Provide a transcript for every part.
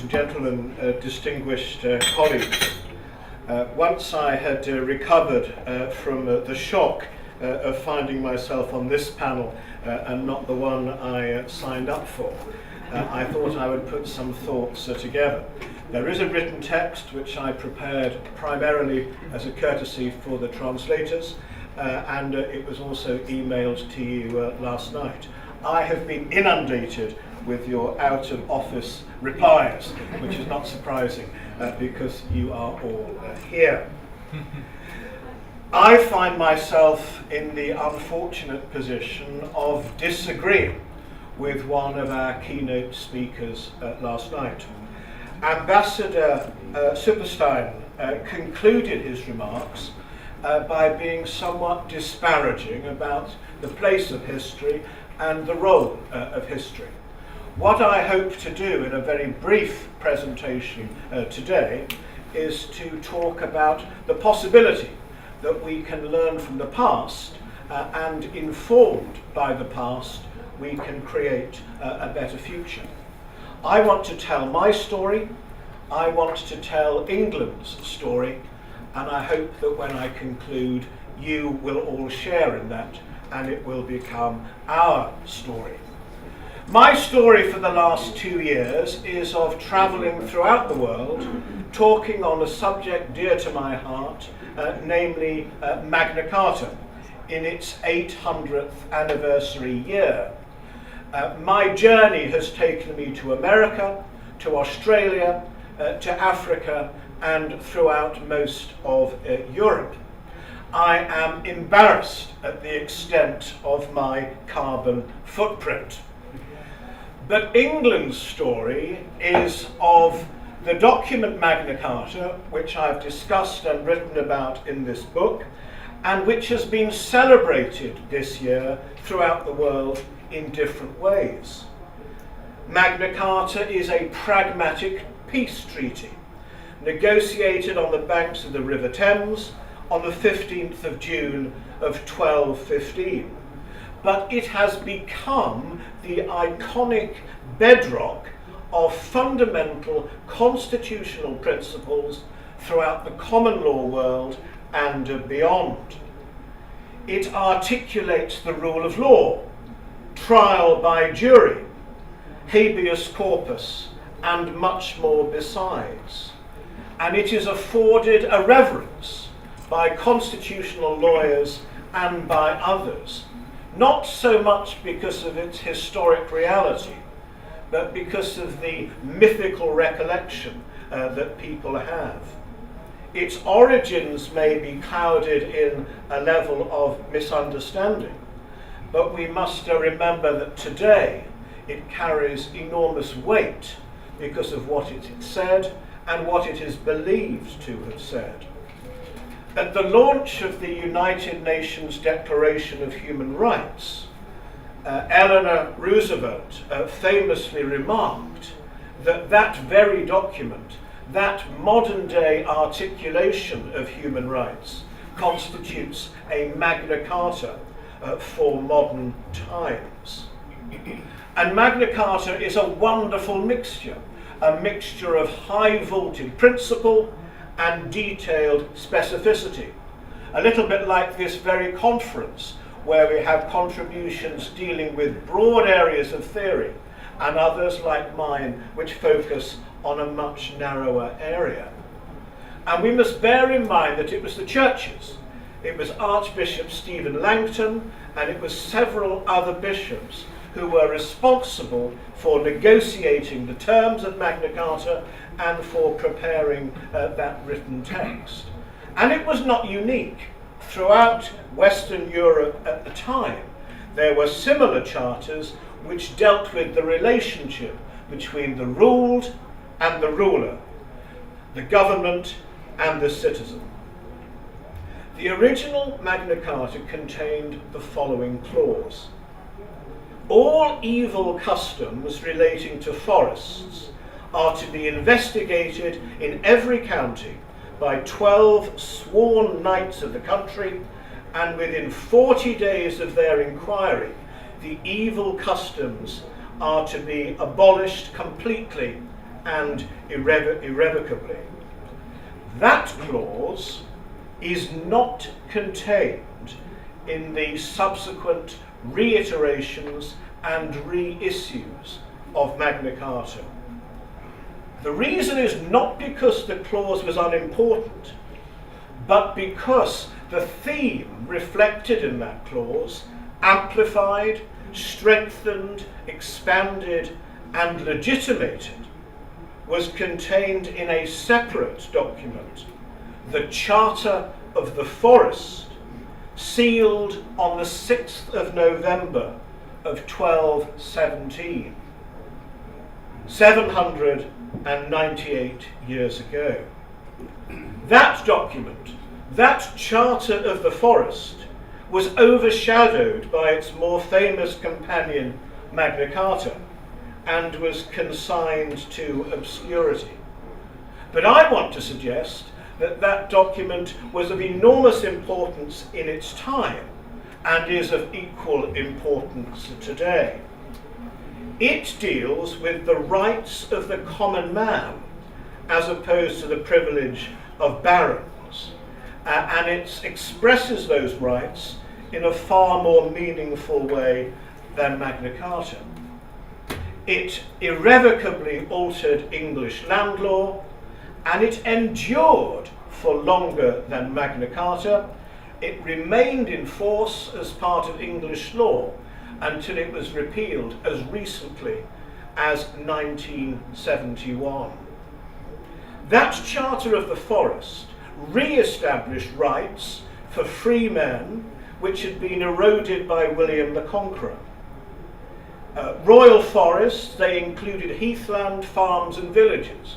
and gentlemen, distinguished colleagues. Once I had recovered from the shock of finding myself on this panel and not the one I signed up for, I thought I would put some thoughts together. There is a written text which I prepared primarily as a courtesy for the translators, and it was also emailed to you last night. I have been inundated with your out-of-office replies, which is not surprising because you are all here. I find myself in the unfortunate position of disagreeing with one of our keynote speakers last night. Ambassador Superstein concluded his remarks by being somewhat disparaging about the place of history and the role of history. What I hope to do in a very brief presentation today is to talk about the possibility that we can learn from the past and informed by the past we can create a better future. I want to tell my story, I want to tell England's story, and I hope that when I conclude you will all share in that and it will become our story. My story for the last 2 years is of travelling throughout the world, talking on a subject dear to my heart, namely Magna Carta, in its 800th anniversary year. My journey has taken me to America, to Australia, to Africa, and throughout most of Europe. I am embarrassed at the extent of my carbon footprint. But England's story is of the document Magna Carta, which I've discussed and written about in this book, and which has been celebrated this year throughout the world in different ways. Magna Carta is a pragmatic peace treaty, negotiated on the banks of the River Thames on the 15th of June of 1215. But it has become the iconic bedrock of fundamental constitutional principles throughout the common law world and beyond. It articulates the rule of law, trial by jury, habeas corpus, and much more besides. And it is afforded a reverence by constitutional lawyers and by others, not so much because of its historic reality, but because of the mythical recollection that people have. Its origins may be clouded in a level of misunderstanding, but we must remember that today it carries enormous weight because of what it said and what it is believed to have said. At the launch of the United Nations Declaration of Human Rights, Eleanor Roosevelt famously remarked that that very document, that modern-day articulation of human rights, constitutes a Magna Carta for modern times. And Magna Carta is a wonderful mixture, a mixture of high-voltage principle and detailed specificity. A little bit like this very conference, where we have contributions dealing with broad areas of theory, and others like mine, which focus on a much narrower area. And we must bear in mind that it was the churches, it was Archbishop Stephen Langton, and it was several other bishops who were responsible for negotiating the terms of Magna Carta and for preparing that written text. And it was not unique. Throughout Western Europe at the time, there were similar charters which dealt with the relationship between the ruled and the ruler, the government and the citizen. The original Magna Carta contained the following clause: all evil customs relating to forests are to be investigated in every county by 12 sworn knights of the country, and within 40 days of their inquiry, the evil customs are to be abolished completely and irrevocably. That clause is not contained in the subsequent reiterations and reissues of Magna Carta. The reason is not because the clause was unimportant, but because the theme reflected in that clause, amplified, strengthened, expanded, and legitimated, was contained in a separate document, the Charter of the Forest, sealed on the 6th of November of 1217, 798 years ago. That document, that Charter of the Forest, was overshadowed by its more famous companion Magna Carta and was consigned to obscurity. But I want to suggest that that document was of enormous importance in its time and is of equal importance today. It deals with the rights of the common man as opposed to the privilege of barons, and it expresses those rights in a far more meaningful way than Magna Carta. It irrevocably altered English land law, and it endured for longer than Magna Carta. It remained in force as part of English law until it was repealed as recently as 1971. That Charter of the Forest re-established rights for free men which had been eroded by William the Conqueror. Royal forests, they included heathland, farms and villages.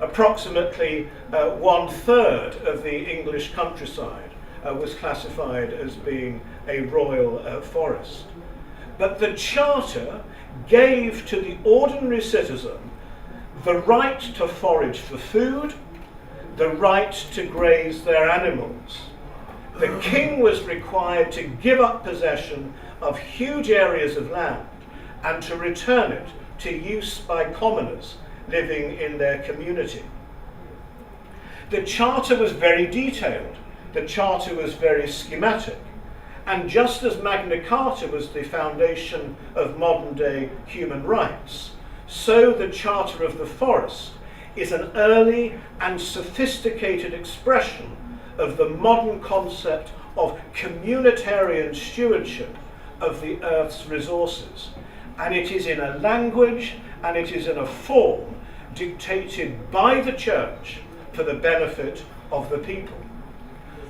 Approximately 1/3 of the English countryside was classified as being a royal forest. But the Charter gave to the ordinary citizen the right to forage for food, the right to graze their animals. The king was required to give up possession of huge areas of land and to return it to use by commoners living in their community. The Charter was very detailed. The Charter was very schematic. And just as Magna Carta was the foundation of modern-day human rights, so the Charter of the Forest is an early and sophisticated expression of the modern concept of communitarian stewardship of the Earth's resources. And it is in a language and it is in a form dictated by the Church for the benefit of the people.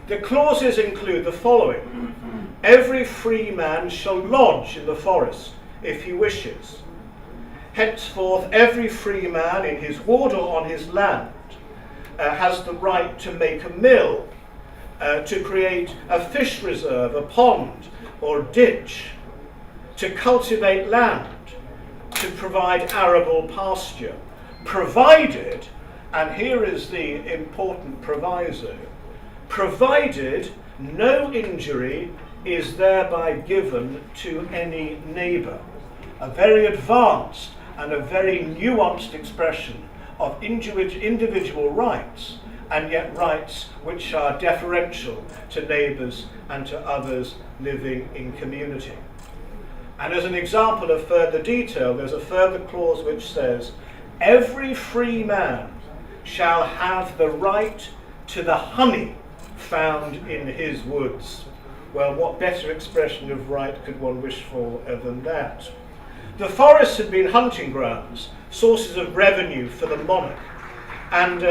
The clauses include the following: every free man shall lodge in the forest if he wishes. Henceforth, every free man in his ward or on his land has the right to make a mill, to create a fish reserve, a pond or ditch, to cultivate land, to provide arable pasture, provided, and here is the important proviso, provided no injury is thereby given to any neighbour. A very advanced and a very nuanced expression of individual rights, and yet rights which are deferential to neighbours and to others living in community. And as an example of further detail, there's a further clause which says, every free man shall have the right to the honey found in his woods. Well, what better expression of right could one wish for than that? The forests had been hunting grounds, sources of revenue for the monarch, and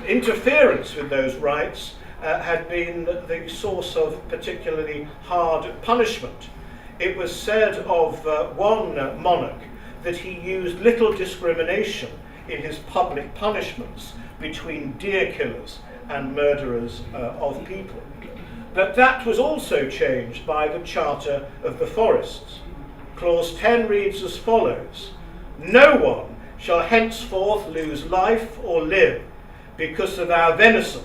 interference with those rights had been the source of particularly hard punishment. It was said of one monarch that he used little discrimination in his public punishments between deer killers and murderers of people. But that was also changed by the Charter of the Forests. Clause 10 reads as follows: no one shall henceforth lose life or limb because of our venison,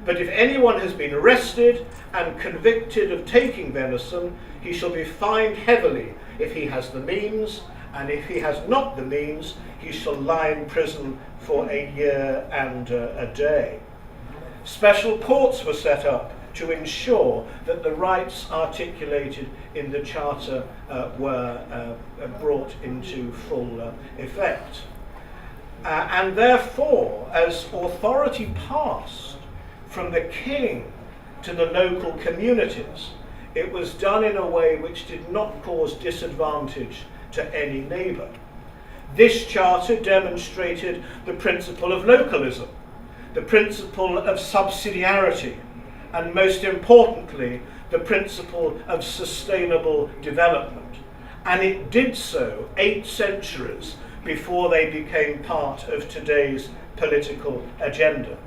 but if anyone has been arrested and convicted of taking venison, he shall be fined heavily if he has the means, and if he has not the means, he shall lie in prison for a year and a day. Special courts were set up to ensure that the rights articulated in the Charter were brought into full effect. And therefore, as authority passed from the king to the local communities, it was done in a way which did not cause disadvantage to any neighbour. This charter demonstrated the principle of localism, the principle of subsidiarity, and most importantly, the principle of sustainable development. And it did so 8 centuries before they became part of today's political agenda.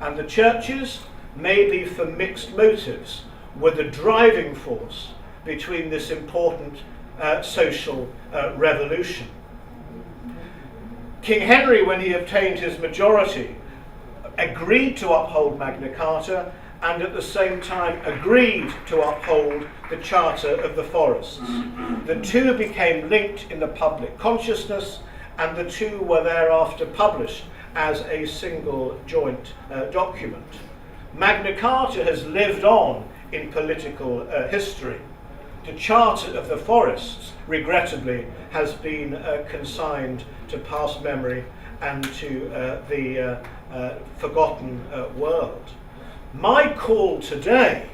And the churches, maybe for mixed motives, were the driving force between this important social revolution. King Henry, when he obtained his majority, agreed to uphold Magna Carta and at the same time agreed to uphold the Charter of the Forests. The two became linked in the public consciousness, and the two were thereafter published as a single joint document. Magna Carta has lived on in political history. The Charter of the Forests, regrettably, has been consigned to past memory and to the forgotten world. My call today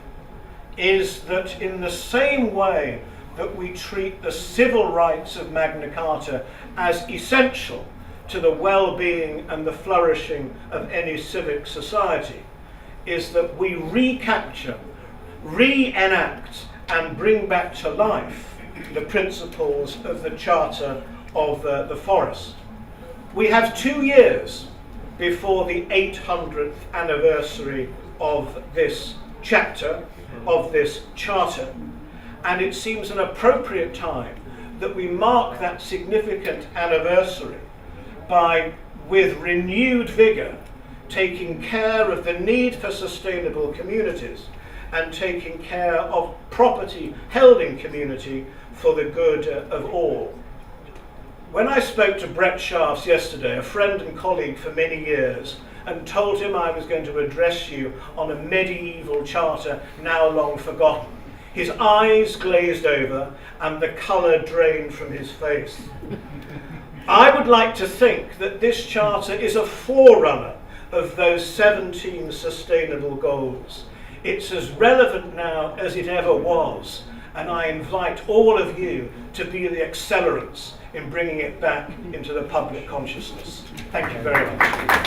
is that in the same way that we treat the civil rights of Magna Carta as essential to the well-being and the flourishing of any civic society, is that we recapture, reenact, and bring back to life the principles of the Charter of the Forest. We have 2 years before the 800th anniversary of this chapter, of this charter, and it seems an appropriate time that we mark that significant anniversary by, with renewed vigour, taking care of the need for sustainable communities and taking care of property held in community for the good of all. When I spoke to Brett Shafts yesterday, a friend and colleague for many years, and told him I was going to address you on a medieval charter now long forgotten, his eyes glazed over and the colour drained from his face. I would like to think that this charter is a forerunner of those 17 sustainable goals. It's as relevant now as it ever was, and I invite all of you to be the accelerants in bringing it back into the public consciousness. Thank you very much.